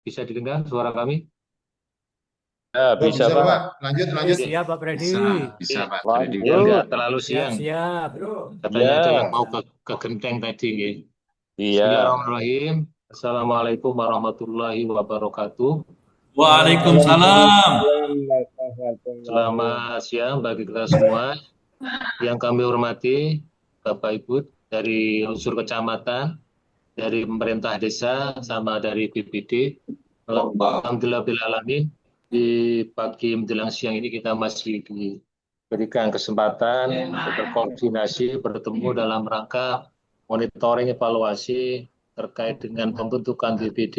Bisa didengar suara kami? Ya, Oh, bisa bisa Pak. Pak. Lanjut, lanjut. Oke. Siap Pak Freddy. Bisa Pak Freddy. Biar nggak Lanjut. terlalu siang. Siap-siap. Katanya ada yang Iya, mau ke genteng tadi. Nggih. iya. Bismillahirrahmanirrahim. Assalamualaikum warahmatullahi wabarakatuh. Waalaikumsalam. Selamat siang bagi kita semua. Yang kami hormati Bapak Ibu dari unsur kecamatan, dari pemerintah desa, sama dari BPD. Alhamdulillahirrahmanirrahim. Di pagi menjelang siang ini kita masih diberikan kesempatan untuk berkoordinasi, bertemu dalam rangka monitoring evaluasi terkait dengan pembentukan BPD,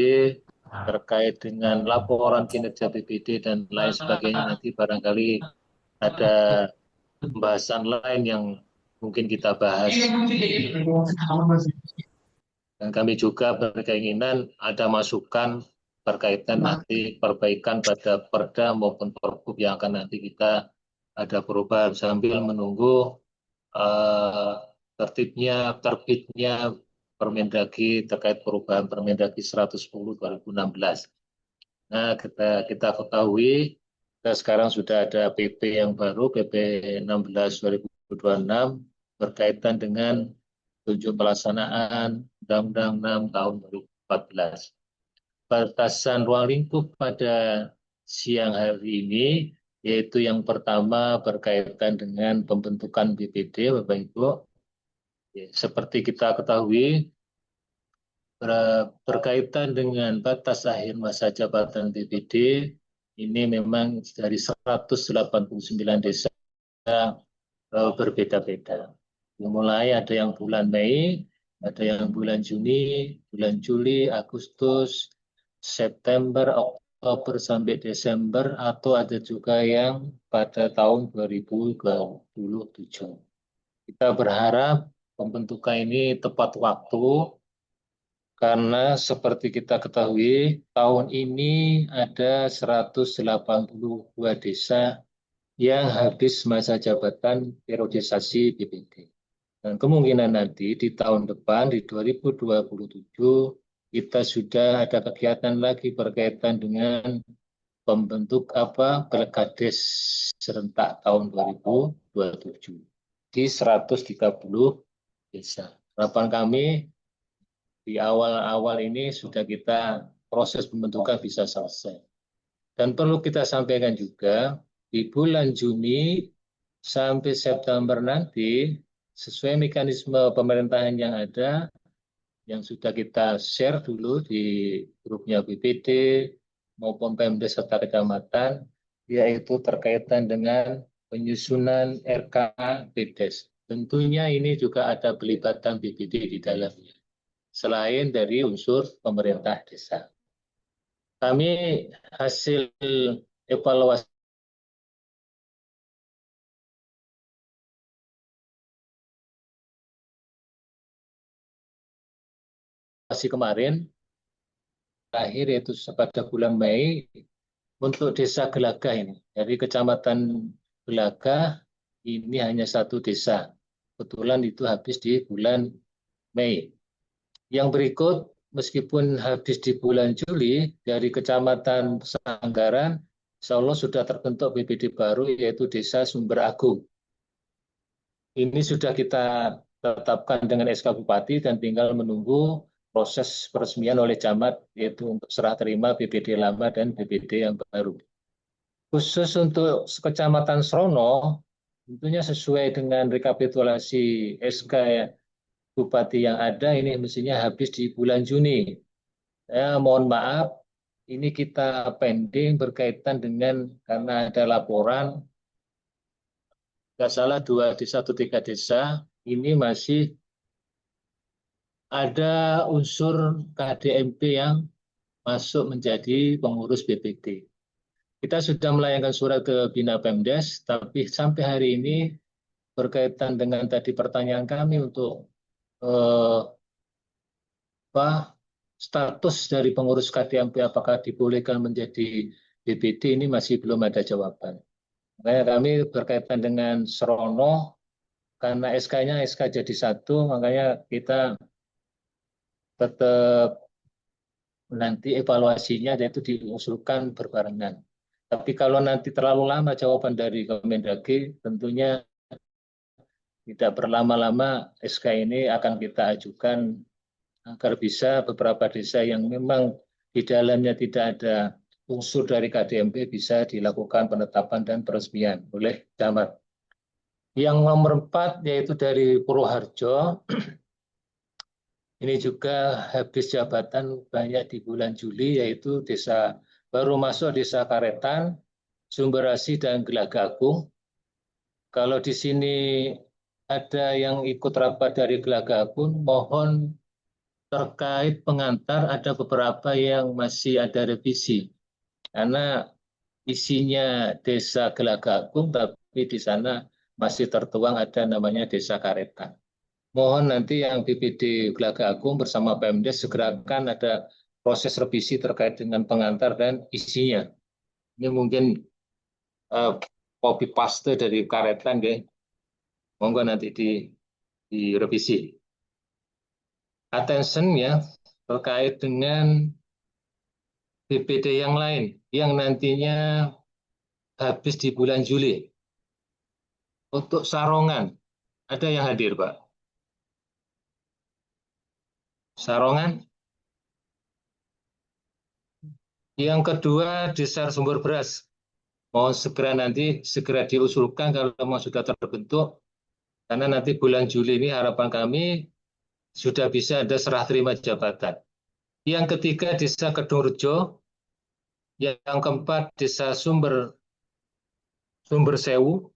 terkait dengan laporan kinerja BPD dan lain sebagainya. Nanti barangkali ada pembahasan lain yang mungkin kita bahas. Dan kami juga berkeinginan ada masukan berkaitan nanti perbaikan pada perda maupun pergub yang akan nanti kita ada perubahan sambil menunggu eh, terbitnya Permendagri terkait perubahan Permendagri 110 2016. Nah, kita ketahui kita sekarang sudah ada PP yang baru, PP 16 2026 berkaitan dengan tujuh pelaksanaan Undang-Undang 6 tahun 2014. Batasan ruang lingkup pada siang hari ini yaitu yang pertama berkaitan dengan pembentukan BPD, Bapak Ibu. Seperti kita ketahui, berkaitan dengan batas akhir masa jabatan BPD, ini memang dari 189 desa berbeda-beda. Mulai ada yang bulan Mei, ada yang bulan Juni, bulan Juli, Agustus, September, Oktober sampai Desember, atau ada juga yang pada tahun 2027. Kita berharap pembentukan ini tepat waktu, karena seperti kita ketahui, tahun ini ada 182 desa yang habis masa jabatan periodisasi BPD. Dan kemungkinan nanti di tahun depan, di 2027, kita sudah ada kegiatan lagi berkaitan dengan Pilkades serentak tahun 2027 di 130 desa. Harapan kami di awal-awal ini sudah kita proses pembentukan bisa selesai. Dan perlu kita sampaikan juga, di bulan Juni sampai September nanti, sesuai mekanisme pemerintahan yang ada, yang sudah kita share dulu di grupnya BPD maupun Pemdes serta kecamatan, yaitu terkaitan dengan penyusunan RK BPDes. Tentunya ini juga ada pelibatan BPD di dalamnya, selain dari unsur pemerintah desa. Kami hasil evaluasi kemarin, terakhir yaitu pada bulan Mei, untuk desa Gelagah ini, dari kecamatan Gelagah, ini hanya satu desa. Kebetulan itu habis di bulan Mei. Yang berikut, meskipun habis di bulan Juli, dari kecamatan Sanggaran, insya Allah sudah terbentuk BPD baru, yaitu Desa Sumber Agung. Ini sudah kita tetapkan dengan SK Bupati dan tinggal menunggu proses peresmian oleh camat, yaitu untuk serah terima BPD lama dan BPD yang baru. Khusus untuk Kecamatan Srono, tentunya sesuai dengan rekapitulasi SK Bupati yang ada, ini mestinya habis di bulan Juni. Ya, mohon maaf, ini kita pending berkaitan dengan karena ada laporan nggak salah 2 desa atau 3 desa ini masih ada unsur KDMP yang masuk menjadi pengurus BPD. Kita sudah melayangkan surat ke Bina Pemdes, tapi sampai hari ini berkaitan dengan tadi pertanyaan kami untuk eh, apa, status dari pengurus KDMP apakah dibolehkan menjadi BPD, ini masih belum ada jawaban. Makanya kami berkaitan dengan Serono, karena SK-nya SK jadi satu, makanya kita tetap nanti evaluasinya yaitu diusulkan berbarengan. Tapi kalau nanti terlalu lama jawaban dari Kemendagri, tentunya tidak berlama-lama SK ini akan kita ajukan agar bisa beberapa desa yang memang di dalamnya tidak ada unsur dari KDMP bisa dilakukan penetapan dan peresmian oleh camat. Yang nomor 4 yaitu dari Purwoharjo. Ini juga habis jabatan banyak di bulan Juli, yaitu baru masuk desa Karetan, Sumberasi, dan Gelaga Agung. Kalau di sini ada yang ikut rapat dari Gelaga Agung, mohon terkait pengantar ada beberapa yang masih ada revisi. Karena isinya desa Gelaga Agung, tapi di sana masih tertuang ada namanya desa Karetan. Mohon nanti yang BPD Gelaga Agung bersama Pemdes segerakan ada proses revisi terkait dengan pengantar dan isinya. Ini mungkin copy paste dari Karetan, ya. Monggo nanti direvisi. Attention ya terkait dengan BPD yang lain yang nantinya habis di bulan Juli. Untuk Sarongan, ada yang hadir, Pak? Sarongan. Yang kedua, Desa Sumber Beras. Mohon segera diusulkan kalau memang sudah terbentuk. Karena nanti bulan Juli ini harapan kami sudah bisa ada serah terima jabatan. Yang ketiga, Desa Kedungrejo. Yang keempat, Desa Sumber Sewu.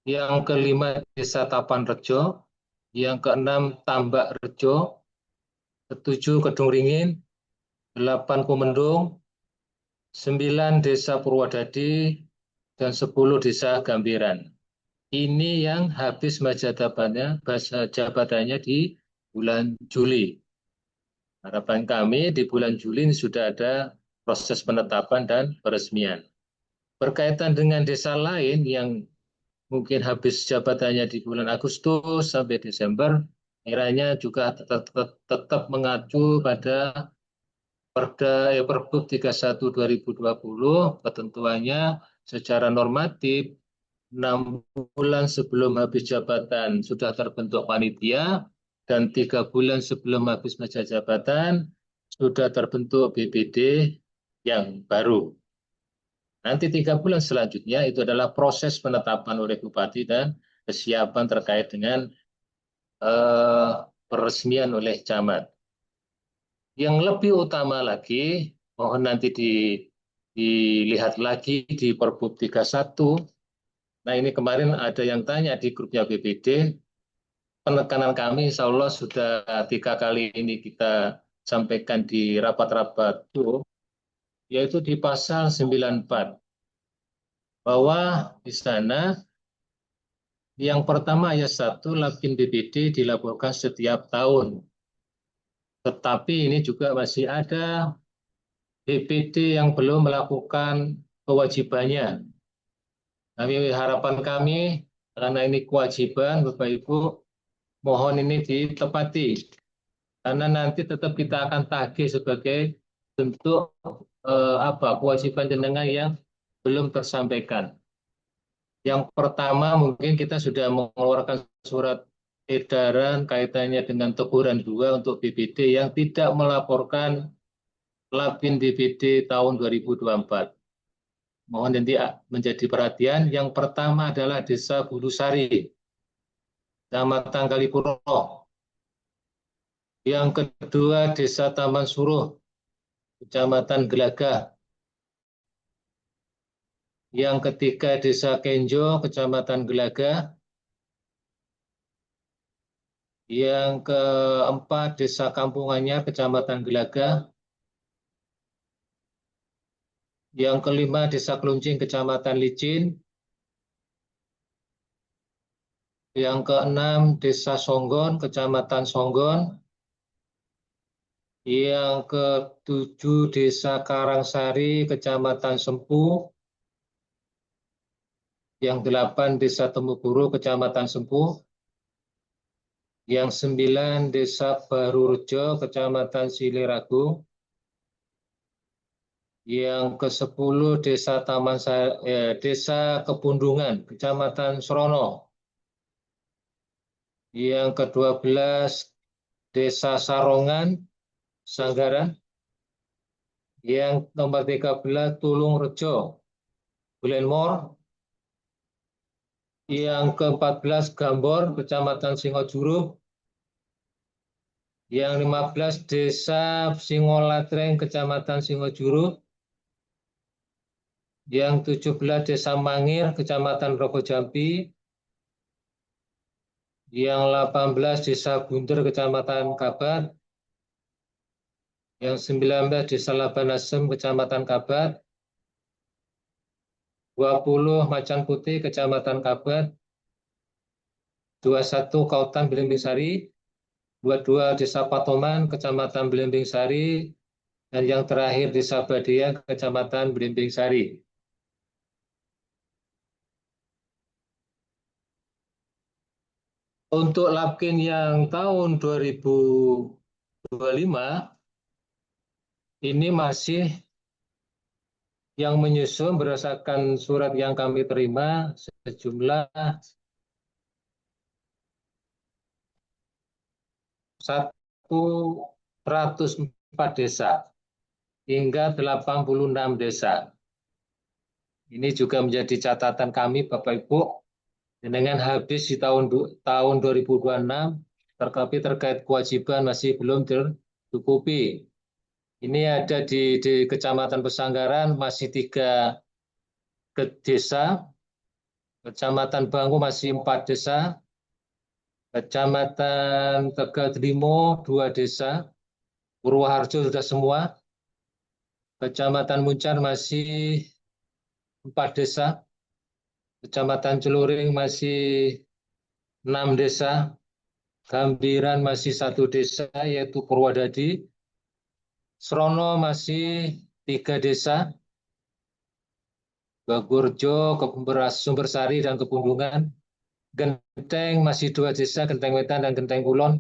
Yang kelima, Desa Tapan Rejo. Yang keenam, Tambak Rejo. Ketujuh, Kedung Ringin. 8, Kumendung. 9, Desa Purwodadi. Dan 10, Desa Gambiran. Ini yang habis masa jabatannya di bulan Juli. Harapan kami di bulan Juli ini sudah ada proses penetapan dan peresmian. Berkaitan dengan desa lain yang mungkin habis jabatannya di bulan Agustus sampai Desember, kiranya juga tetap mengacu pada Pergub 31 2020, ketentuannya secara normatif 6 bulan sebelum habis jabatan sudah terbentuk panitia, dan 3 bulan sebelum habis masa jabatan sudah terbentuk BPD yang baru. Nanti 3 bulan selanjutnya itu adalah proses penetapan oleh Bupati dan kesiapan terkait dengan peresmian oleh camat. Yang lebih utama lagi, mohon nanti dilihat lagi di Pergub 31. Nah, ini kemarin ada yang tanya di grupnya BPD, penekanan kami insya Allah sudah 3 kali ini kita sampaikan di rapat-rapat itu, yaitu di pasal 94. Bahwa di sana yang pertama ayat 1, Lapin BPD dilaporkan setiap tahun. Tetapi ini juga masih ada BPD yang belum melakukan kewajibannya. Kami harapan kami, karena ini kewajiban, Bapak Ibu, mohon ini ditepati. Karena nanti tetap kita akan tagih sebagai bentuk kewajiban jenengan yang belum tersampaikan. Yang pertama mungkin kita sudah mengeluarkan surat edaran kaitannya dengan teguran 2 untuk BPD yang tidak melaporkan Lapin BPD tahun 2024. Mohon nanti menjadi perhatian. Yang pertama adalah Desa Bulusari, Kecamatan Kalipuro. Yang kedua Desa Taman Suruh, Kecamatan Gelaga. Yang ketiga Desa Kenjo, Kecamatan Gelaga. Yang keempat Desa Kampung Anyar, Kecamatan Gelaga. Yang kelima Desa Kluncing, Kecamatan Licin. Yang keenam Desa Songgon, Kecamatan Songgon. Yang ketujuh Desa Karangsari, Kecamatan Sempu. Yang 8 Desa Temuguru, Kecamatan Sempu. Yang 9 Desa Barurejo, Kecamatan Siliragung. Yang ke-10 Desa Kepundungan, Kecamatan Srono. Yang ke-12 Desa Sarongan, Sanggaran. Yang nomor 13 Tulungrejo, Glenmore. Yang ke-14 Gambor, Kecamatan Singojuru. Yang 15 Desa Singolatreng, Kecamatan Singojuru. Yang 17 Desa Mangir, Kecamatan Rogojampi. Yang 18 Desa Bunter, Kecamatan Kabat. Yang 19 Desa Labanasem, Kecamatan Kabat. 20 Macan Putih, Kecamatan Kabat. 21 Kautan Belimbing Sari. 22 Desa Patoman, Kecamatan Belimbing Sari. Dan yang terakhir Desa Badia, Kecamatan Belimbing Sari. Untuk Lapkin yang tahun 2025, ini masih yang menyusun berdasarkan surat yang kami terima sejumlah 104 desa hingga 86 desa. Ini juga menjadi catatan kami, Bapak Ibu, dengan habis di tahun 2026, tetapi terkait kewajiban masih belum tercukupi. Ini ada di Kecamatan Pesanggaran masih 3 desa, Kecamatan Bangu masih 4 desa, Kecamatan Tegal Trimo 2 desa, Purwoharjo sudah semua, Kecamatan Muncar masih 4 desa, Kecamatan Celuring masih 6 desa, Gambiran masih 1 desa yaitu Purwodadi, Srono masih 3 desa, Bagurjo, Sumbersari, dan Kepundungan. Genteng masih 2 desa, Genteng Wetan dan Genteng Kulon.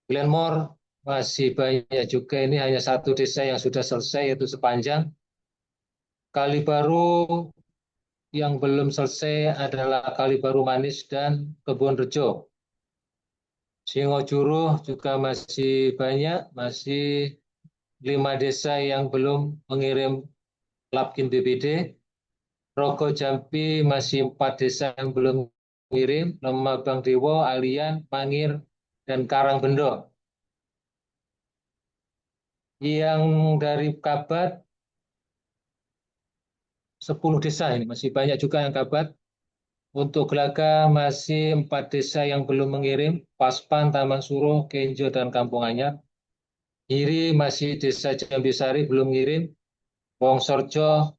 Glenmore masih banyak juga, ini hanya 1 desa yang sudah selesai yaitu Sepanjang. Kalibaru yang belum selesai adalah Kalibaru Manis dan Kebonrejo. Singojuru juga masih banyak, masih 5 desa yang belum mengirim Lapkin BPD. Rogojampi masih 4 desa yang belum mengirim, Lemah Bangdewo, Alian, Mangir, dan Karangbendo. Yang dari Kabat 10 desa, ini masih banyak juga yang Kabat. Untuk Gelaga masih 4 desa yang belum mengirim, Paspan, Taman Suruh, Kenjo, dan Kampung Anyar. Hiri masih desa Jambisari belum mengirim, Wongsorjo,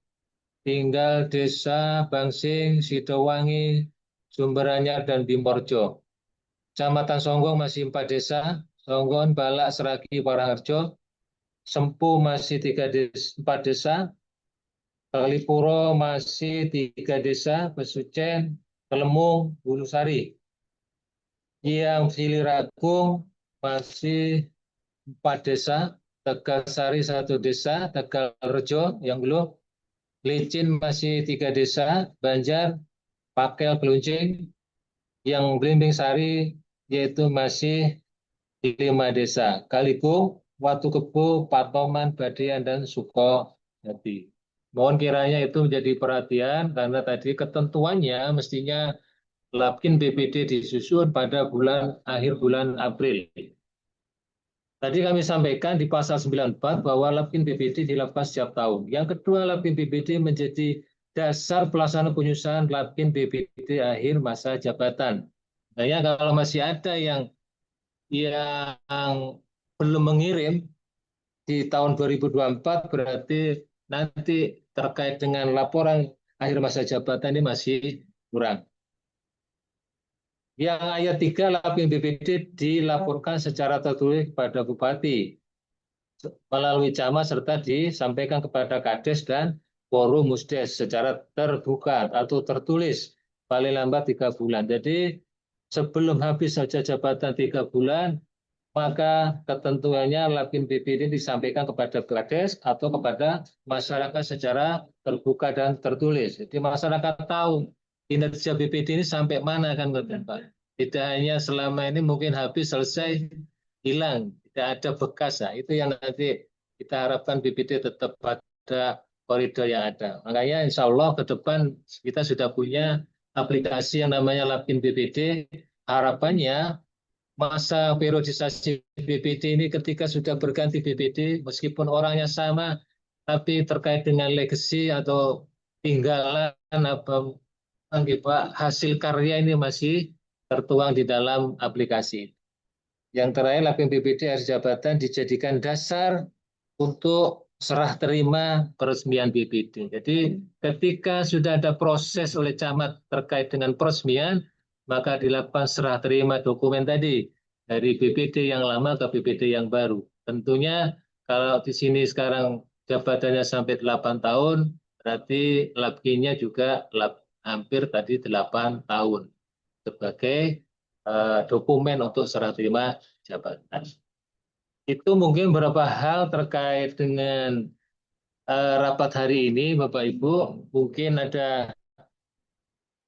tinggal desa Bangsing, Sidowangi, Sumberanyar, dan Bimorjo. Kecamatan Songgong masih 4 desa, Songgon, Balak, Seragi, Paraharjo. Sempu masih 4 desa, Kalipuro masih 3 desa, Besucen, Kelemung, Bulusari. Yang Siliragung masih 4 desa, Tegalsari 1 desa, Tegalrejo yang belum, Licin masih 3 desa, Banjar, Pakel, Geluncing. Yang Belimbing Sari yaitu masih 5 desa, Kaligung, Watu Kebo, Patoman, Badian, dan Sukojati. Mohon kiranya itu menjadi perhatian karena tadi ketentuannya mestinya Lapkin BPD disusun pada akhir bulan April. Tadi kami sampaikan di pasal 94 bahwa Lapkin BPD dilakukan setiap tahun. Yang kedua, Lapkin BPD menjadi dasar pelaksanaan penyusunan Lapkin BPD akhir masa jabatan. Nah, ya, kalau masih ada yang belum mengirim di tahun 2024 berarti nanti terkait dengan laporan akhir masa jabatan ini masih kurang. Yang ayat 3, Lapkin BPD dilaporkan secara tertulis kepada Bupati melalui camat serta disampaikan kepada Kades dan Forum Musdes secara terbuka atau tertulis paling lambat 3 bulan. Jadi sebelum habis saja jabatan 3 bulan, maka ketentuannya Lapin BPD disampaikan kepada Kades atau kepada masyarakat secara terbuka dan tertulis. Jadi masyarakat tahu kinerja BPD ini sampai mana kan Pak. Tidak hanya selama ini mungkin habis selesai hilang, tidak ada bekas. Nah, itu yang nanti kita harapkan BPD tetap pada koridor yang ada. Makanya insya Allah ke depan kita sudah punya aplikasi yang namanya Lapin BPD. Harapannya masa periodisasi BPD ini ketika sudah berganti BPD, meskipun orangnya sama, tapi terkait dengan legacy atau tinggalan apa hasil karya ini masih tertuang di dalam aplikasi. Yang terakhir, Lapin BPD harus jabatan dijadikan dasar untuk serah terima peresmian BPD. Jadi ketika sudah ada proses oleh camat terkait dengan peresmian, maka dilakukan serah terima dokumen tadi dari BPD yang lama ke BPD yang baru. Tentunya kalau di sini sekarang jabatannya sampai 8 tahun, berarti labkinya juga hampir tadi 8 tahun sebagai dokumen untuk serah terima jabatan. Itu mungkin beberapa hal terkait dengan rapat hari ini, Bapak Ibu. Mungkin ada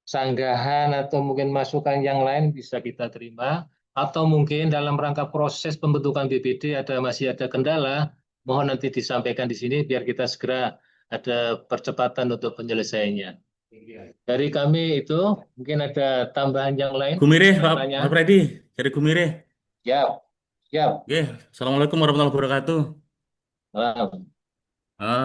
sanggahan atau mungkin masukan yang lain bisa kita terima. Atau mungkin dalam rangka proses pembentukan BPD masih ada kendala, mohon nanti disampaikan di sini biar kita segera ada percepatan untuk penyelesaiannya. Dari kami itu mungkin ada tambahan yang lain. Gumire, Pak Freddy, dari Gumire. Ya, ya. Assalamualaikum warahmatullahi wabarakatuh. Salam.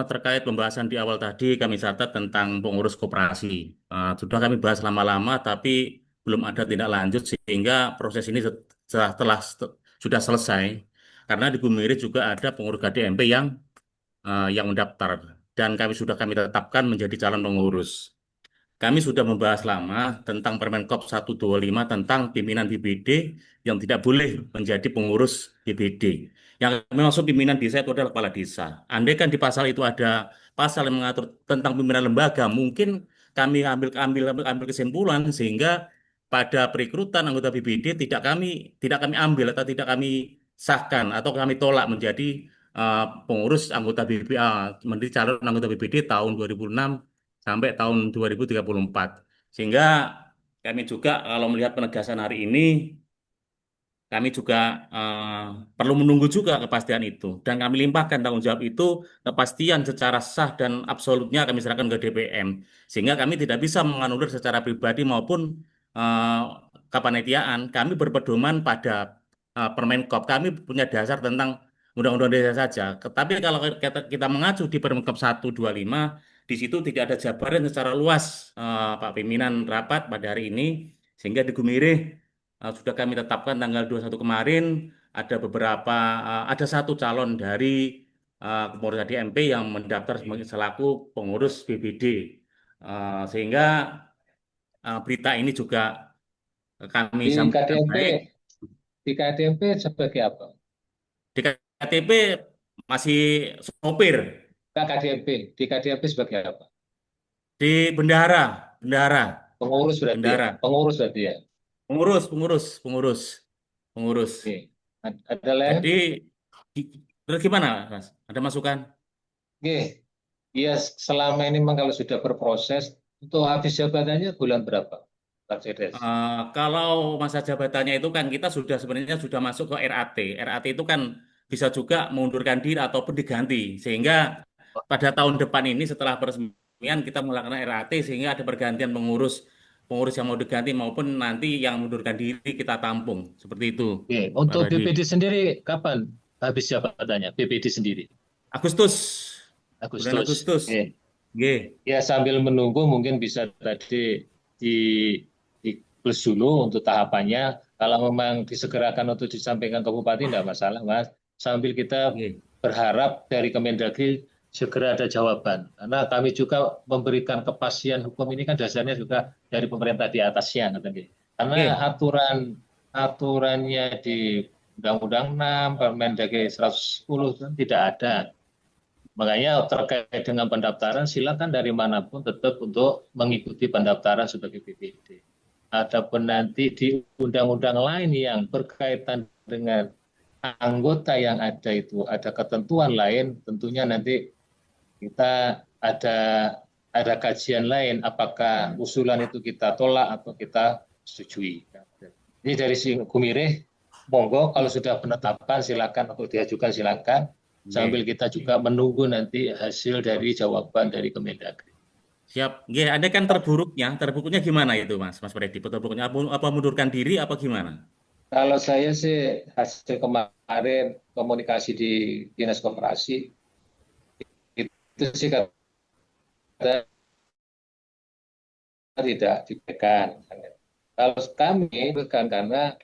Terkait pembahasan di awal tadi, kami catat tentang pengurus koperasi. Sudah kami bahas lama-lama, tapi belum ada tindak lanjut sehingga proses ini sudah selesai. Karena di Gumire juga ada pengurus KDMP yang mendaftar dan kami tetapkan menjadi calon pengurus. Kami sudah membahas lama tentang Permenkop 125 tentang pimpinan BPD yang tidak boleh menjadi pengurus BPD. Yang maksud pimpinan desa itu adalah kepala desa. Andai kan di pasal itu ada pasal yang mengatur tentang pimpinan lembaga, mungkin kami ambil kesimpulan sehingga pada perekrutan anggota BPD tidak kami ambil atau tidak kami sahkan atau kami tolak menjadi pengurus anggota BPD, menjadi calon anggota BPD tahun 2006 sampai tahun 2034. Sehingga kami juga kalau melihat penegasan hari ini, kami juga perlu menunggu juga kepastian itu. Dan kami limpahkan tanggung jawab itu, kepastian secara sah dan absolutnya kami serahkan ke DPM. Sehingga kami tidak bisa menganulir secara pribadi maupun kepanitiaan. Kami berpedoman pada Permenkop. Kami punya dasar tentang Undang-Undang Desa saja. Tapi kalau kita mengacu di Permenkop 125, di situ tidak ada jabaran secara luas Pak Pimpinan rapat pada hari ini, sehingga di Gumire sudah kami tetapkan tanggal 21 kemarin ada satu calon dari pengurus KDMP yang mendaftar selaku pengurus BPD, sehingga berita ini juga kami sampaikan baik. Di KDMP sebagai apa? Di KDMP masih sopir. Di KDMP sebagai apa? Di bendahara. Pengurus berarti. Bendahara. Pengurus berarti ya. Pengurus. Oke. Ada lain? Jadi terus gimana, Mas? Ada masukan? Oke. Ya, selama ini memang kalau sudah berproses, untuk habis jabatannya bulan berapa, Pak Cedes? Kalau masa jabatannya itu kan kita sebenarnya sudah masuk ke RAT. RAT itu kan bisa juga mengundurkan diri ataupun diganti. Sehingga pada tahun depan ini setelah peresmian kita melakukan RAT sehingga ada pergantian pengurus yang mau diganti maupun nanti yang mengundurkan diri kita tampung. Seperti itu. Oke. Untuk BPD sendiri kapan habis jabatannya? BPD sendiri? Agustus. Bulan Agustus. Oke. Ya, sambil menunggu mungkin bisa tadi di plus dulu untuk tahapannya. Kalau memang disegerakan untuk disampaikan ke Bupati, tidak masalah, Mas. Sambil kita berharap dari Kemendagri segera ada jawaban. Karena kami juga memberikan kepastian hukum ini kan dasarnya juga dari pemerintah di atasnya. Karena aturannya di Undang-Undang 6, Permendagri 110 kan tidak ada. Makanya terkait dengan pendaftaran silakan dari manapun tetap untuk mengikuti pendaftaran sebagai BPD. ataupun nanti di undang-undang lain yang berkaitan dengan anggota yang ada itu ada ketentuan lain, tentunya nanti kita ada kajian lain apakah usulan itu kita tolak atau kita setujui. Ini dari si Gumireh, monggo kalau sudah penetapan silakan untuk diajukan silakan. Sambil kita juga menunggu nanti hasil dari jawaban dari Kemendagri. Siap. Nggih, ada kan terburuknya gimana itu Mas Freddy? Terburuknya apa mundurkan diri apa gimana? Kalau saya sih hasil kemarin komunikasi di Dinas Koperasi itu sih kata tidak diberikan. Kalau kami berikan karena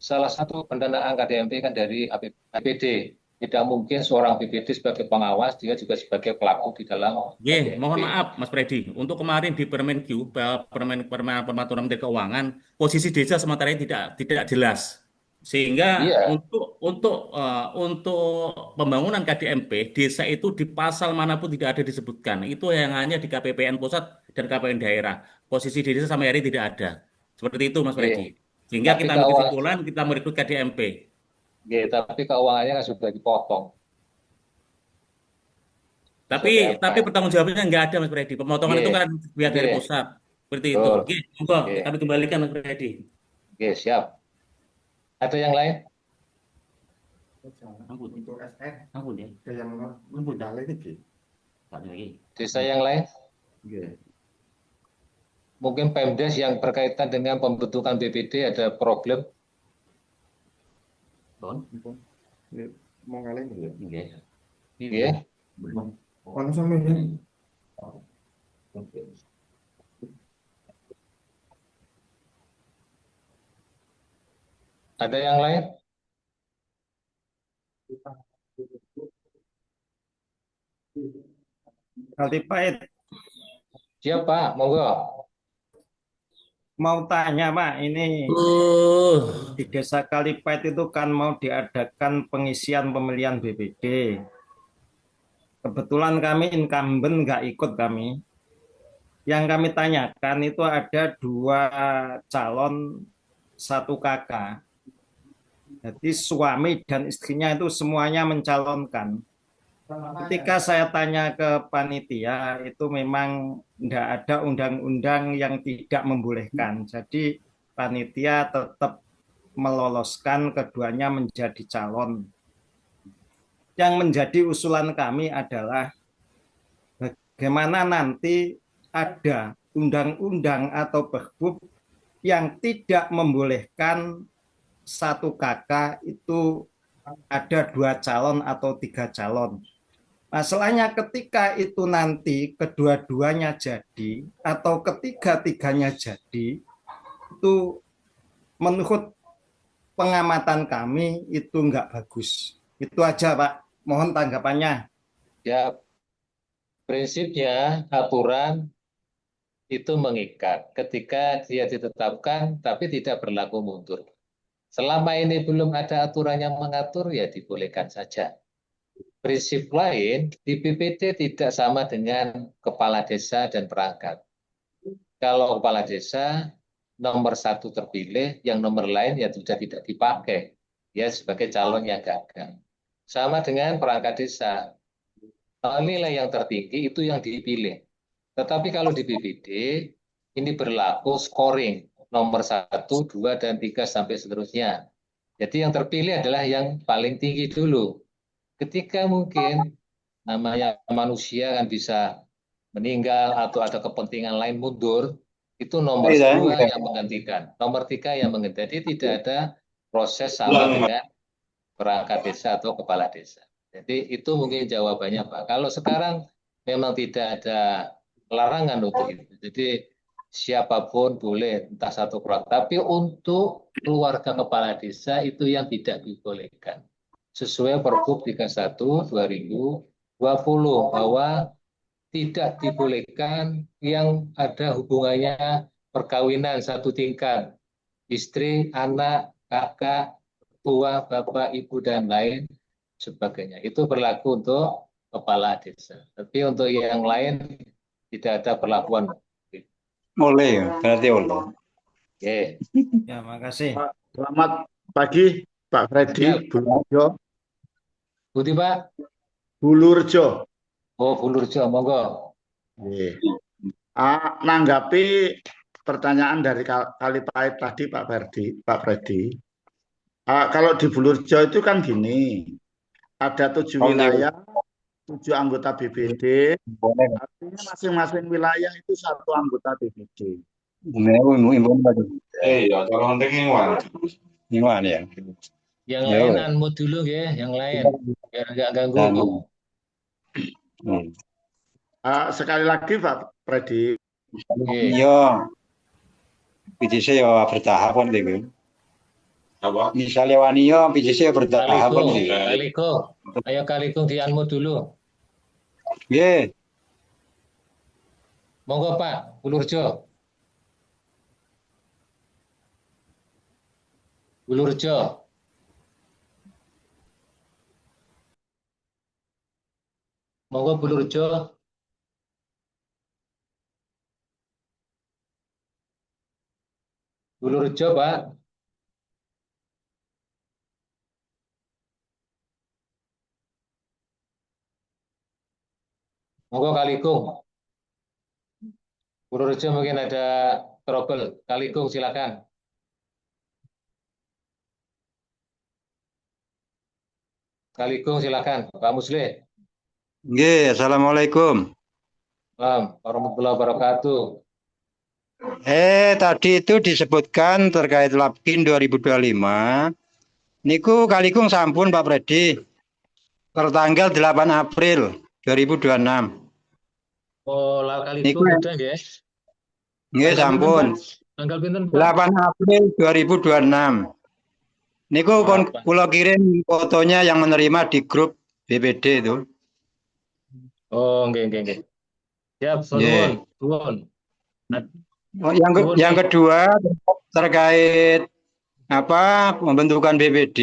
salah satu pendanaan KDMP kan dari APBD. Tidak mungkin seorang BPD sebagai pengawas, dia juga sebagai pelaku di dalam Nggih, mohon KDMP. maaf Mas Freddy. Untuk kemarin di Permenq, Peraturan Menteri Keuangan, posisi desa sementara ini tidak jelas. Sehingga Iya, untuk pembangunan KDMP, desa itu di pasal manapun tidak ada disebutkan. Itu yang hanya di KPPN pusat dan KPPN daerah. Posisi desa sampai hari ini tidak ada. Seperti itu Mas iya. Freddy. Sehingga Tapi kita ambil keuangan, kesimpulan kita merekrut KDMP. iya, tapi keuangannya kan sudah dipotong, Tapi sudah tapi DMK. pertanggungjawabannya nggak ada Mas Freddy. Pemotongan itu Iya, kan pihak dari iya, pusat. Seperti itu. betul. Oke, monggo Iya, kami kembalikan Mas Freddy. iya, siap. Ada yang lain? Ampun, Untuk SR ampun ya. yang Ampun, modal ini tak lagi. Desa yang lain? gitu. Mungkin Pemdes yang berkaitan dengan pembentukan BPD ada problem. Don, Mau ngalahin ya? nggih. Iya. Ono sama ya. Ada yang lain? Kaltipait, Siap, Pak. Monggo. mau tanya Pak, ini di Desa Kalipait itu kan mau diadakan pengisian pemilihan BPD. Kebetulan kami incumbent nggak ikut kami. Yang kami tanyakan itu ada 2 calon, 1 kakak. Jadi suami dan istrinya itu semuanya mencalonkan. Ketika saya tanya ke panitia, itu memang tidak ada undang-undang yang tidak membolehkan. Jadi panitia tetap meloloskan keduanya menjadi calon. Yang menjadi usulan kami adalah bagaimana nanti ada undang-undang atau Perbup yang tidak membolehkan 1 kakak itu ada 2 calon atau 3 calon. Masalahnya ketika itu nanti kedua-duanya jadi atau ketiga-tiganya jadi, itu menurut pengamatan kami itu nggak bagus. Itu aja Pak, mohon tanggapannya. Ya, prinsipnya aturan itu mengikat ketika dia ditetapkan tapi tidak berlaku mundur. Selama ini belum ada aturan yang mengatur, ya dibolehkan saja. Prinsip lain, di BPD tidak sama dengan kepala desa dan perangkat. Kalau kepala desa nomor 1 terpilih, yang nomor lain ya sudah tidak dipakai, ya sebagai calon yang gagal. Sama dengan perangkat desa, nilai yang tertinggi itu yang dipilih. Tetapi kalau di BPD ini berlaku scoring nomor 1, 2, dan 3 sampai seterusnya. Jadi yang terpilih adalah yang paling tinggi dulu. Ketika mungkin namanya manusia kan bisa meninggal atau ada kepentingan lain mundur, itu nomor 2 yang menggantikan, nomor 3 yang menggantikan. Jadi tidak ada proses sama dengan perangkat desa atau kepala desa. Jadi itu mungkin jawabannya Pak. Kalau sekarang memang tidak ada larangan untuk itu. Jadi siapapun boleh entah satu keluarga. Tapi untuk keluarga kepala desa itu yang tidak dibolehkan. Sesuai Pergub 31 2020 bahwa tidak dibolehkan yang ada hubungannya perkawinan satu tingkat. Istri, anak, kakak, tua, bapak, ibu, dan lain sebagainya. Itu berlaku untuk kepala desa. Tapi untuk yang lain tidak ada perlakuan. Oleh, berarti oleh. Oke. Ya, makasih. Selamat pagi, Pak Freddy, Bulurjo. Budi Pak. Bulurjo. Oh, Bulurjo, monggo. Nanggapi pertanyaan dari Kalipait tadi, Pak Freddy. Kalau di Bulurjo itu kan gini, ada 7 wilayah, 7 anggota BPD, artinya masing-masing wilayah itu 1 anggota BPD. Iya, kalau Gimana ya? Yang lain unmute dulu ya, yang lain biar nggak ganggu. Sekali lagi Pak Freddy. Iya. PJC ya bertahap kan deh. Apa? Misalnya waniyo PJC ya bertahap kan deh. Ayo Kalikung di unmute dulu. Nggih. Monggo Pak Bulurjo. Bulurjo. Monggo Bulurjo. Bulurjo Pak. Monggo Kalikung. Bulurjo mungkin ada trouble. Kalikung silakan. Kalikung silakan, Pak Musli. Nggih, assalamualaikum. Warahmatullahi wabarakatuh. Tadi itu disebutkan terkait Lapkin 2025. Niku Kalikung sampun Pak Freddy. Tertanggal 8 April 2026. Oh, Kalikung udah ya. Nggih, sampun. Tanggal pinten, Pak? 8 April 2026. Niku kula kirim fotonya yang menerima di grup BPD itu. Oh, nggih. Siap, suwun. Yang kedua terkait pembentukan BPD.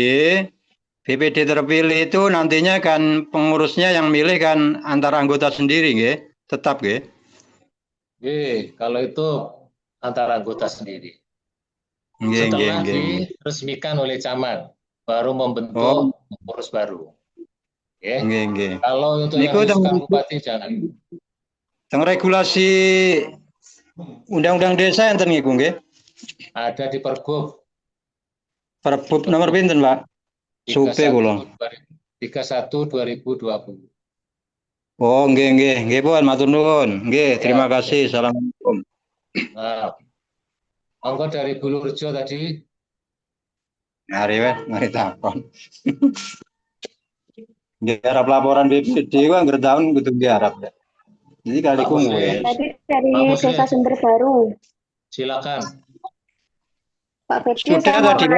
BPD terpilih itu nantinya kan pengurusnya yang milih kan antara anggota sendiri nggih, tetap nggih. Nggih, kalau itu antara anggota sendiri. Setelah diresmikan oleh camat, baru membentuk pengurus baru. Nggih. Kalau untuk yang bupati jangan. Teng regulasi Undang-Undang Desa enten niku nggih? Ada di Pergub. Pergub nomor pinten, Pak? Supe kula. 31 2020. Oh, nggih, pun matur nuwun. Nggih, terima kasih. Assalamualaikum. Nah, monggo dari Bulurjo tadi. Mari takon. Garap laporan BPD kan tahun kudu diharap ya. Jadi Kalikung tadi dari Desa Sumber Baru. Silakan. Pak Freddy sudah tadi.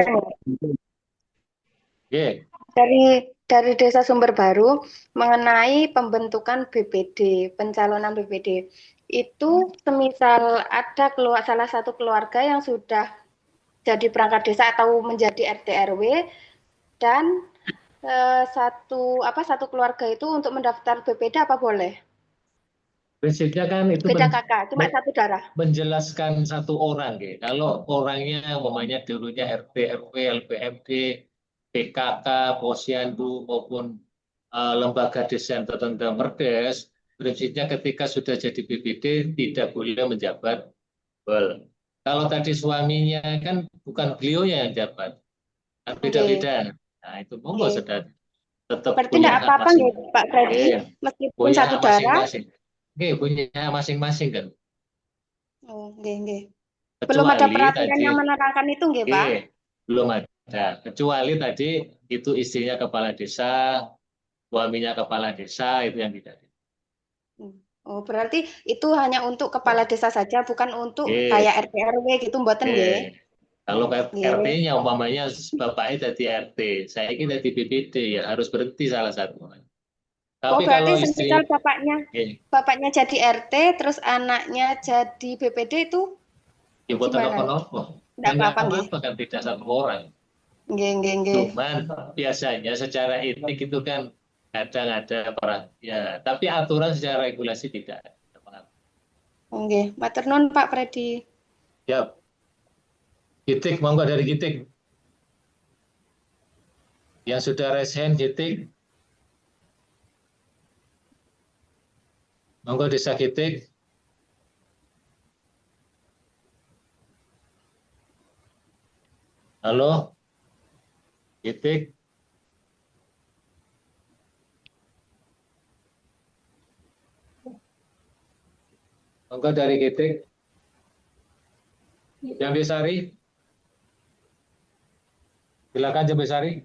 Dari Desa Sumber Baru mengenai pembentukan BPD, pencalonan BPD. Itu semisal ada salah satu keluarga yang sudah jadi perangkat desa atau menjadi RT RW dan satu keluarga itu untuk mendaftar BPD apa boleh? Prinsipnya kan itu beda kakak, cuma satu darah. Menjelaskan satu orang, ya. Kalau orangnya umpamanya dulunya RT RW, LPMD, PKK, Posyandu maupun lembaga desa yang tertentu Merdes, prinsipnya ketika sudah jadi BPD tidak boleh menjabat. Kalau tadi suaminya kan bukan beliaunya yang jabat, kan beda-beda. Nah itu monggo sudah tetap. Berarti tidak apa-apa nih Pak Freddy, meskipun satu darah. Punya masing-masing kan. Oh, nggih. Belum ada peraturan yang menerangkan itu nggih Pak? Belum ada. Kecuali tadi itu istrinya kepala desa, suaminya kepala desa, itu yang tidak. Oh, berarti itu hanya untuk kepala desa saja, bukan untuk kayak RT RW gitu mboten nggih. Kalau RT-nya umpamanya bapaknya jadi RT, saya ini jadi BPD ya harus berhenti salah satu. Tapi berarti kalau istri bapaknya jadi RT, terus anaknya jadi BPD itu ya buat apa-apa. Tidak apa-apa kan tidak satu orang. Nggih. Cuman biasanya secara etik itu kan kadang ada ya, tapi aturan secara regulasi tidak ada. Nggih, matur nuwun Pak Freddy. Siap. Gitik, monggo dari Gitik. Yang sudah raise hand, Gitik. Monggo Desa Gitik. Halo, Gitik. Monggo dari Gitik. Jambisari. Silakan Jambisari.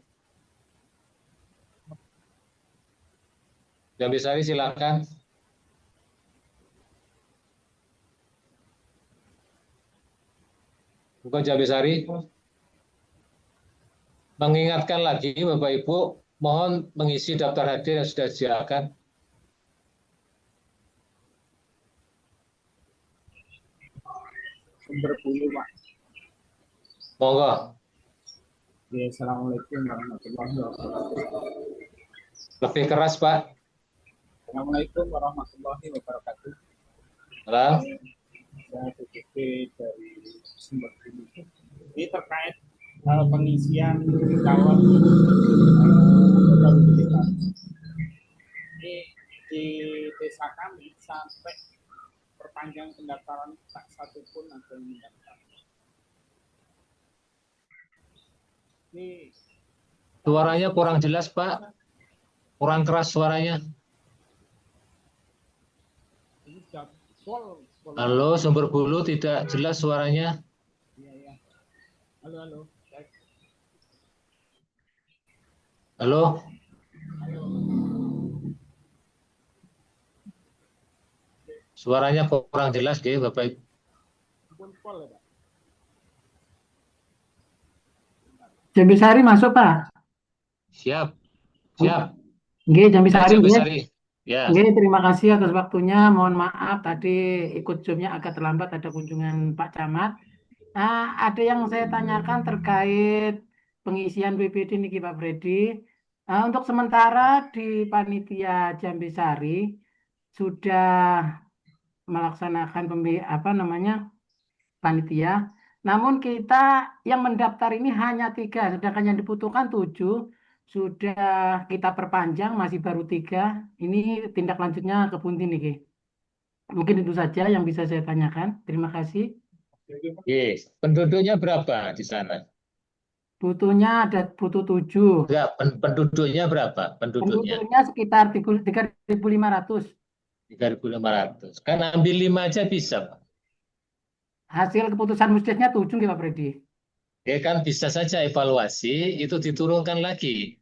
Jambisari silakan. Bukan Jambisari. Mengingatkan lagi Bapak Ibu, mohon mengisi daftar hadir yang sudah disediakan. Sumber Bulu, Pak. Monggo. Assalamualaikum warahmatullahi wabarakatuh. Lebih keras, Pak. Assalamualaikum warahmatullahi wabarakatuh. Salam. Saya BPD dari Sumber Bulu. Ini terkait pengisian calon anggota BPD. Ini di desa kami sampai perpanjang pendaftaran tak satu pun ada yang mendaftar. Ini Suaranya kurang jelas, Pak. Kurang keras suaranya. ini sudah full. Halo, Sumber Bulu tidak jelas suaranya. Iya. Halo. Halo. Suaranya kurang jelas, Bapak Ibu. Full, ya, Pak. Jambisari masuk, Pak. Siap. Nggih, Jambisari. Ya. Nggih, terima kasih atas waktunya. Mohon maaf tadi ikut Zoom-nya agak terlambat, ada kunjungan Pak Camat. Ada yang saya tanyakan terkait pengisian BPD niki Pak Freddy. Untuk sementara di panitia Jambisari sudah melaksanakan panitia. Namun kita yang mendaftar ini hanya 3, sedangkan yang dibutuhkan 7. Sudah kita perpanjang, masih baru 3. Ini tindak lanjutnya ke pundi niki. Mungkin itu saja yang bisa saya tanyakan. Terima kasih. Yes. Penduduknya berapa di sana? Butuh 7. Enggak, penduduknya berapa? Penduduknya sekitar 3.500. 3.500. Kan ambil 5 aja bisa, Pak. Hasil keputusan musdesnya 7 Pak Freddy. Ya kan bisa saja evaluasi itu diturunkan lagi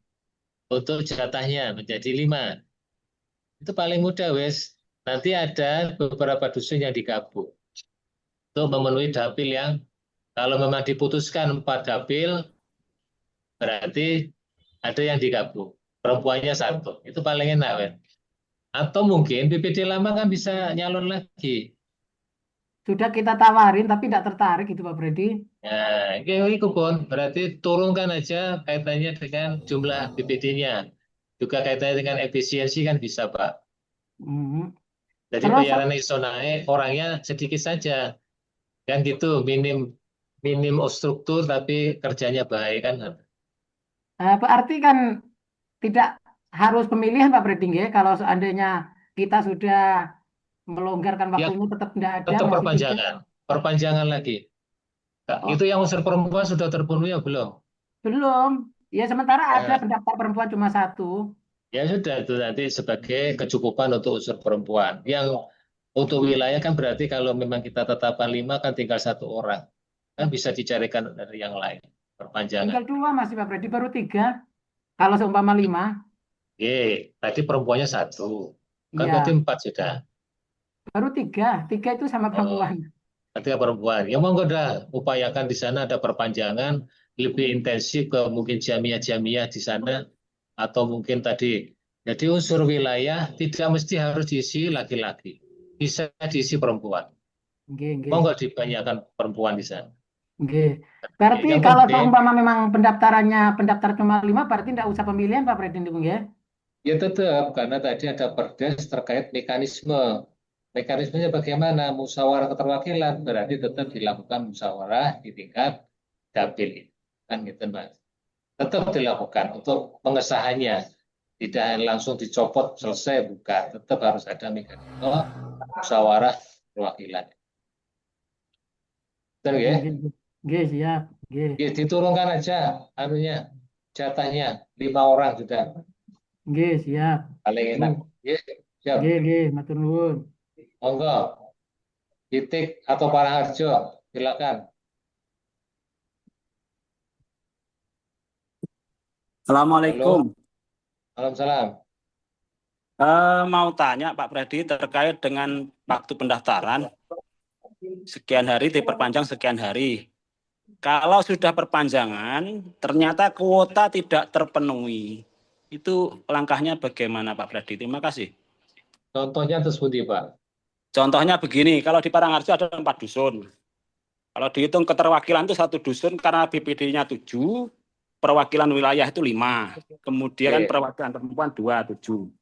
untuk jatahnya menjadi 5. Itu paling mudah, wes. Nanti ada beberapa dusun yang digabung untuk memenuhi dapil yang kalau memang diputuskan 4 dapil berarti ada yang digabung. Perempuannya 1. Itu paling enak, wes. Atau mungkin BPD lama kan bisa nyalon lagi. Sudah kita tawarin tapi tidak tertarik itu Pak Freddy. Ya, ini kupon berarti turunkan aja kaitannya dengan jumlah BPD-nya. Juga kaitannya dengan efisiensi kan bisa, Pak. Jadi Terus, bayaran iso naik, orangnya sedikit saja. Kan gitu, minim struktur tapi kerjanya baik kan. berarti kan tidak harus pemilihan Pak Freddy ya. Kalau seandainya kita sudah melonggarkan waktunya tetap tidak ada. Tetap perpanjangan lagi. Itu yang unsur perempuan sudah terpenuhi ya belum? Belum. Ya sementara ada pendaftar perempuan cuma 1. Ya sudah, itu nanti sebagai kecukupan untuk unsur perempuan. Yang untuk wilayah kan berarti kalau memang kita tetapkan 5 kan tinggal 1 orang. Kan bisa dicarikan dari yang lain. Perpanjangan. Tinggal 2 masih Pak Freddy, baru 3. Kalau seumpama 5. Tadi perempuannya 1. Kan berarti 4 sudah. Baru 3 itu sama perempuan. Ketika perempuan, ya monggo dah upayakan di sana ada perpanjangan lebih intensif ke mungkin jamiah-jamiah di sana atau mungkin tadi. Jadi unsur wilayah tidak mesti harus diisi laki-laki, bisa diisi perempuan. Monggo dibanyakan perempuan di sana. Oke. Berarti Yang kalau penting, seumpama memang pendaftar cuma 5, berarti tidak usah pemilihan Pak Freddy Bung ya? ya tetap karena tadi ada perdes terkait mekanisme. Mekanismenya bagaimana? Musyawarah keterwakilan berarti tetap dilakukan musyawarah di tingkat dapil, kan gitu Mas. Tetap dilakukan untuk pengesahannya, tidak langsung dicopot selesai, bukan. Tetap harus ada mekanisme musyawarah perwakilan. Betul ya? Oke, siap. Oke. Ya, diturunkan aja anunya, jatahnya 5 orang sudah Oke, siap. paling enak. Ya, siap. Oke, matur nuwun. Monggo. Titik atau Paraharjo, silakan. Assalamualaikum. Waalaikumsalam. Mau tanya Pak Freddy terkait dengan waktu pendaftaran sekian hari diperpanjang sekian hari. Kalau sudah perpanjangan ternyata kuota tidak terpenuhi, itu langkahnya bagaimana Pak Freddy? Terima kasih. Contohnya terus pundi, Pak? Contohnya begini, kalau di Parangharjo ada 4 dusun. Kalau dihitung keterwakilan itu 1 dusun karena BPD-nya 7, perwakilan wilayah itu 5, kemudian perwakilan perempuan 2, 7.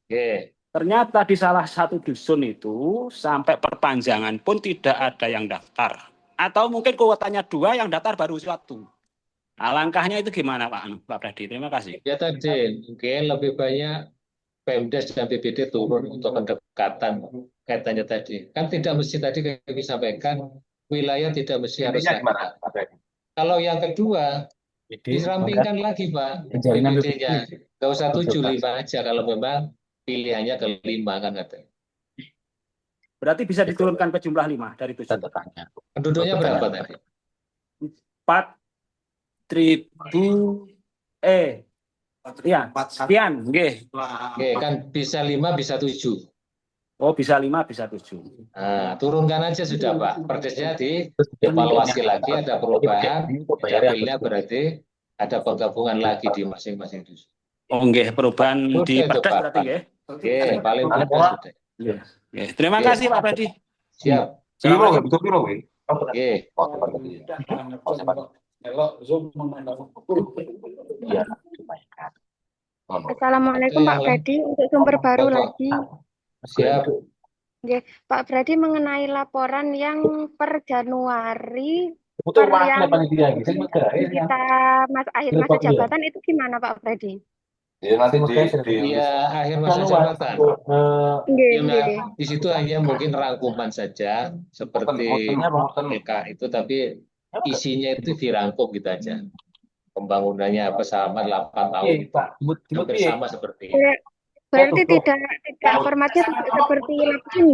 Ternyata di salah satu dusun itu sampai perpanjangan pun tidak ada yang daftar. Atau mungkin kuotanya 2 yang daftar baru 1. Nah, langkahnya itu gimana Pak Freddy? Terima kasih. Ya tadi, mungkin lebih banyak Pemdes dan BPD turun untuk pendekatan kaitannya tadi. Kan tidak mesti tadi kami sampaikan, wilayah tidak mesti harus ada. Kalau yang kedua, dirampingkan lagi Pak, BPD-nya. Nggak usah 7, 5 aja kalau memang pilihannya ke 5 kan katanya. Berarti bisa diturunkan ke jumlah 5 dari 7. Penduduknya berapa tadi? 4.000 ya, sekian, nggih. Oke, kan bisa 5, bisa 7. Oh, bisa 5, bisa 7. Nah, turunkan aja sudah Pak. Perdesnya dievaluasi lagi, ada perubahan, dapilnya berarti ada penggabungan lagi di masing-masing dusun. Oh, nggih, perubahan di perdes berarti nggih. Oke, paling mudah sudah. Terima kasih Pak Freddy. Siap. Oke. Assalamualaikum Pak Freddy, untuk sumber baru lagi. Siap. Oke, Pak Freddy mengenai laporan yang per Januari yang kita akhir masa jabatan itu gimana Pak Freddy? Ya nanti akhir masa jabatan. Di situ hanya mungkin rangkuman saja seperti PK itu, tapi isinya itu dirangkum gitu aja. Pembangunannya apa sama 8 tahun itu. Hampir sama seperti itu. Berarti tidak formatnya seperti Lakin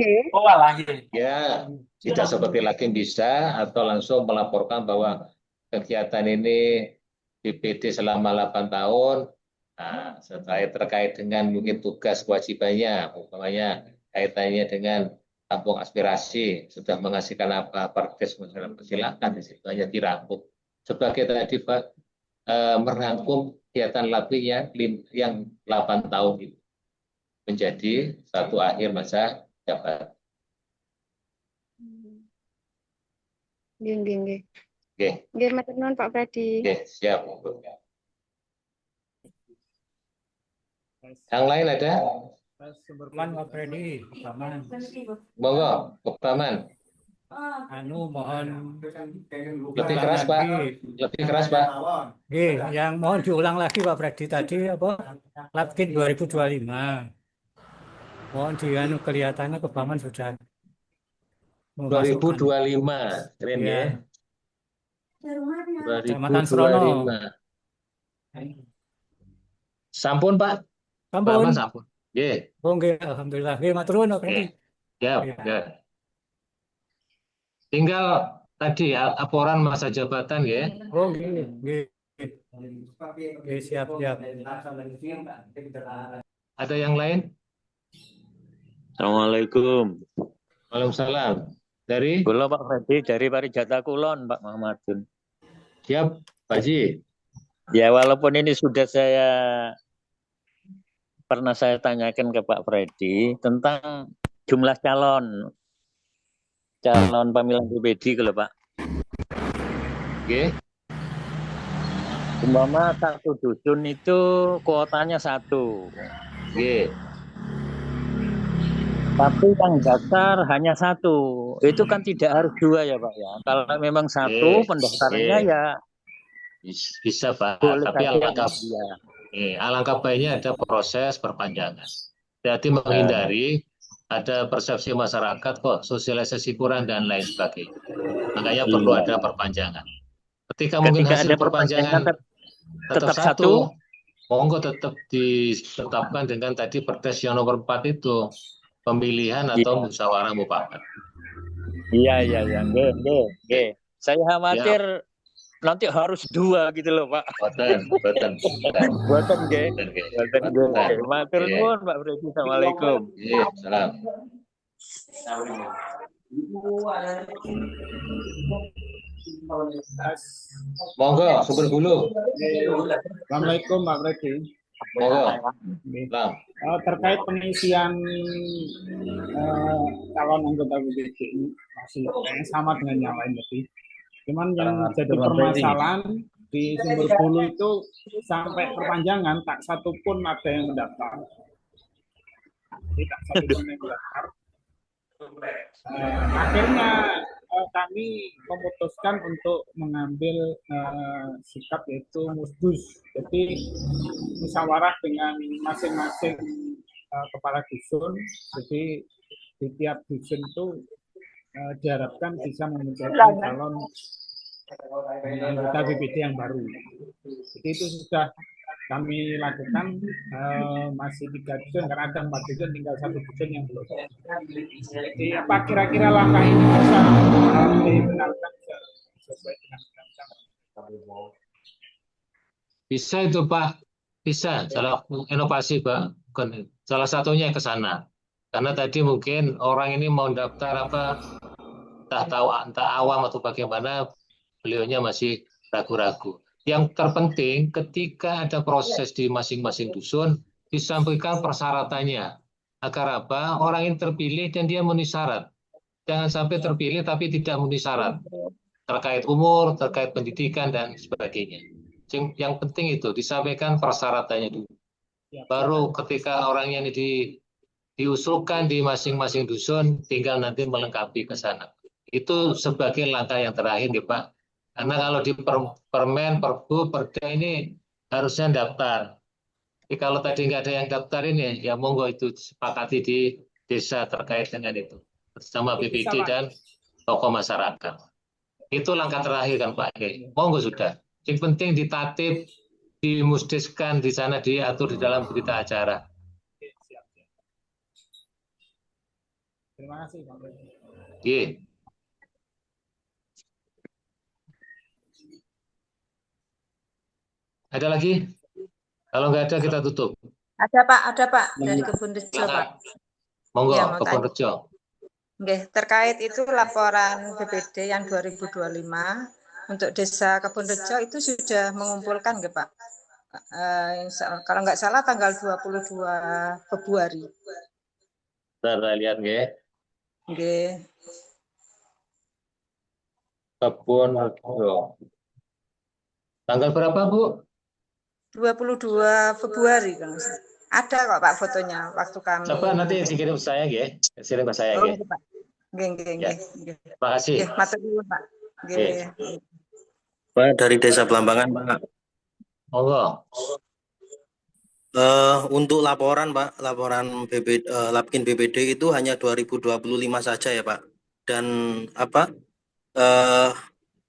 ya? Tidak seperti Lakin bisa, atau langsung melaporkan bahwa kegiatan ini BPD selama 8 tahun. Nah, terkait dengan mungkin tugas kewajibannya, umpamanya kaitannya dengan kampung aspirasi, sudah menghasilkan apa, perdes, silakan di situ hanya dirangkum. Sebagai tadi Pak, merangkum kegiatan Lakin yang 8 tahun itu menjadi satu akhir masa jabatan. Nggih. Oke. Nggih, matur nuwun Pak Freddy. Oke, siap. Yang lain ada? Pak Freddy, Paman. Monggo, Paman. Mohon lebih keras Pak. Lebih keras Pak. Yang mohon diulang lagi Pak Freddy tadi apa? Lakin 2025. Mohon kelihatannya ke Paman sudah 2025, keren ya. 2025. Sampun Pak. Sampun. Sampun. Nggih. Oh nggih, alhamdulillah. Nggih, matur nuwun Pak Freddy. Siap. Tinggal tadi laporan masa jabatan ya. Oh nggih. Siap. Ada yang lain? Assalamualaikum. Waalaikumsalam. Dari? Kula Pak Freddy dari Parijata Kulon, Pak Muhammadun. Siap, Pak Haji. Ya, walaupun ini sudah pernah saya tanyakan ke Pak Freddy tentang jumlah calon pemilihan BPD kalau Pak. Oke. Umpama satu dusun itu kuotanya 1. Oke. Tapi yang daftar hanya 1. Itu kan tidak harus 2 ya Pak ya. Kalau memang 1 pendaftarannya ya bisa Pak. boleh Tapi saja. alangkah baiknya ada proses perpanjangan. Jadi menghindari ada persepsi masyarakat kok sosialisasi kurang dan lain sebagainya. Makanya perlu ada perpanjangan. Ketika mungkin hasil ada perpanjangan tetap 1, 1, monggo tetap ditetapkan dengan tadi Perdes yang nomor 4 itu, pemilihan atau musyawarah mufakat. Iya. Nggih. Saya khawatir nanti harus 2 gitu loh Pak. Boten. Boten nggih. Matur nuwun Pak Freddy. Assalamualaikum. Salam. Monggo, Sumber Bulu. Assalamualaikum Pak Freddy. Monggo. Terkait pengisian calon anggota BPD ini masih sama dengan yang lain tadi. Cuman yang jadi permasalahan di Sumber Bulu itu sampai perpanjangan tak satu pun ada yang mendaftar. Tidak satu pun yang mendaftar. Akhirnya kami memutuskan untuk mengambil sikap yaitu musdus. Jadi musyawarah dengan masing-masing kepala dusun. Jadi di tiap dusun itu diharapkan bisa memunculkan calon anggota BPD yang baru. Jadi itu sudah kami lakukan, masih 3 dusun karena ada 4 dusun, tinggal 1 dusun yang belum. Jadi apa kira-kira langkah ini bisa dibenarkan sesuai dengan undang-undang? Bisa itu Pak, bisa. Salah inovasi Pak. Salah satunya ke sana. Karena tadi mungkin orang ini mau daftar entah awam atau bagaimana, beliaunya masih ragu-ragu. Yang terpenting ketika ada proses di masing-masing dusun disampaikan persyaratannya agar apa? Orang ini terpilih dan dia memenuhi syarat. Jangan sampai terpilih tapi tidak memenuhi syarat terkait umur, terkait pendidikan dan sebagainya. Yang penting itu disampaikan persyaratannya dulu. Baru ketika orangnya ini diusulkan di masing-masing dusun, tinggal nanti melengkapi ke sana. Itu sebagai langkah yang terakhir ya Pak. Karena kalau di Permen, Perbu, Perda ini harusnya daftar. Jadi kalau tadi nggak ada yang daftar ini, ya monggo itu disepakati di desa terkait dengan itu. Bersama BPD dan tokoh masyarakat. Itu langkah terakhir kan Pak. Monggo sudah. Yang penting ditatip, dimusdiskan di sana, diatur di dalam berita acara. Terima kasih Pak Freddy. Ada lagi? Kalau nggak ada kita tutup. Ada Pak dari Kebun Rejo Pak. Monggo, Ya, Kebun Rejo. Oke, terkait itu laporan BPD yang 2025 untuk Desa Kebun Rejo itu sudah mengumpulkan nggak Pak? Kalau nggak salah tanggal 22 Februari. Kita lihat nggih. Nggih. Kebun Rejo. Tanggal berapa Bu? 22 Februari kan. Ada kok Pak fotonya waktu kami. Coba nanti dikirim ke saya nggih. Kirim ke saya nggih. Pak. Nggih. Terima kasih. Nggih, matur nuwun Pak. Nggih. Pak dari Desa Belambangan Pak. Monggo. Untuk laporan Pak, laporan Lapkin BPD itu hanya 2025 saja ya Pak. Dan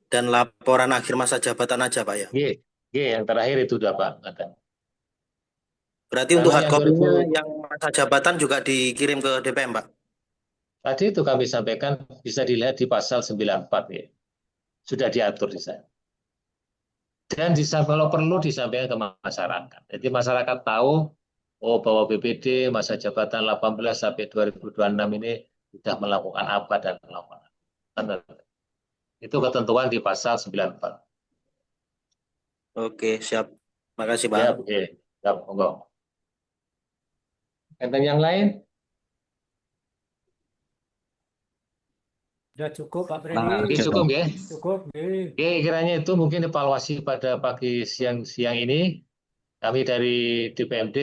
dan laporan akhir masa jabatan aja Pak ya. Yang terakhir itu udah Pak. Berarti untuk hard copy-nya yang masa jabatan juga dikirim ke DPM Pak. Tadi itu kami sampaikan bisa dilihat di pasal 94 ya. Sudah diatur di sana. Dan kalau perlu disampaikan ke masyarakat. Jadi masyarakat tahu bahwa BPD masa jabatan 18 sampai 2026 ini sudah melakukan apa dan melakukan apa. Itu ketentuan di pasal 94. Oke, siap. Makasih Pak. Siap, monggo. Enten yang lain? Sudah cukup Pak Freddy. Oke, cukup ya. Cukup. Oke, kiranya itu mungkin evaluasi pada pagi siang ini. Kami dari DPMD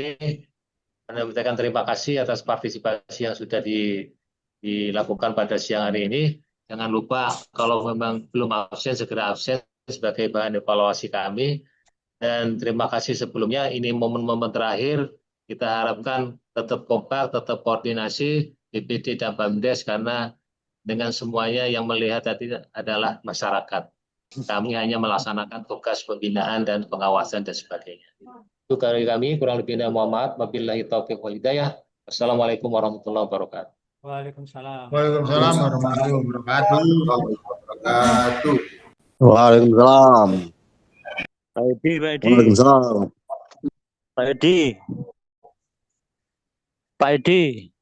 menyampaikan terima kasih atas partisipasi yang sudah dilakukan pada siang hari ini. Jangan lupa kalau memang belum absen, segera absen sebagai bahan evaluasi kami. Dan terima kasih sebelumnya, ini momen-momen terakhir, kita harapkan tetap kompak, tetap koordinasi BPD dan BAMDes, karena dengan semuanya yang melihat tadi adalah masyarakat. Kami hanya melaksanakan tugas pembinaan dan pengawasan dan sebagainya. Itu dari kami, kurang lebihnya mohon maaf. Wabillahi taufiq wal hidayah. Assalamualaikum warahmatullahi wabarakatuh. Waalaikumsalam. Waalaikumsalam warahmatullahi wabarakatuh. Waalaikumsalam. Pak Edi. Waalaikumsalam. Pak Edi.